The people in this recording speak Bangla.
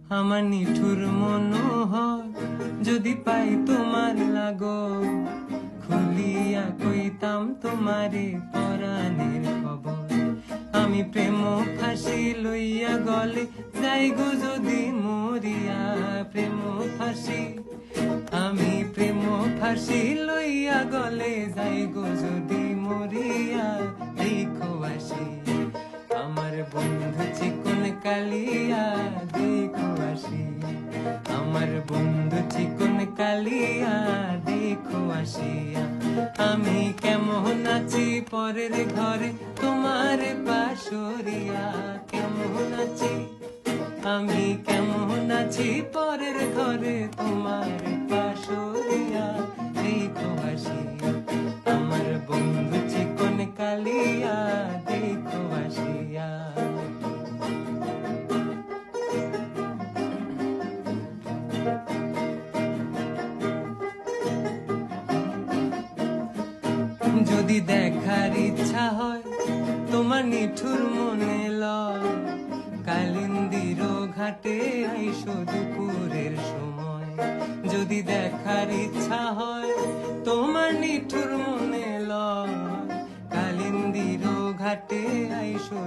আমার নিঠুর মনোহর যদি পাই তোমার লাগো, খুলিয়া কইতাম তোমারে পরাণের খবর। আমি প্রেম ফাঁসি লইয়া গলে যাই গো যদি মরিয়া, প্রেম ফাঁসি আমি প্রেম ফাঁসি লইয়া গলে যাই গো যদি মরিয়া। দেখো আসি আমার বন্ধু চিকন কালিয়া, দেখো আসি আমার বন্ধু চিকন কালিয়া, দেখো আসিয়া। আমি কেমন আছি পরের ঘরে তোমার পাশরিয়া, কেমন আছি আমি কেমন আছি পরের ঘরে তোমার পাশরিয়া। দেখো আসিয়া আমার বন্ধু চিকন কালিয়া, দেখো আসিয়া। যদি দেখার ইচ্ছা হয় তোমার নিঠুর মনে লয়, কালিন্দির ঘাটে আইসো দুপুরের সময়। যদি দেখার ইচ্ছা হয় তোমার নিঠুর মনে লয়, কালিন্দির ঘাটে আইসো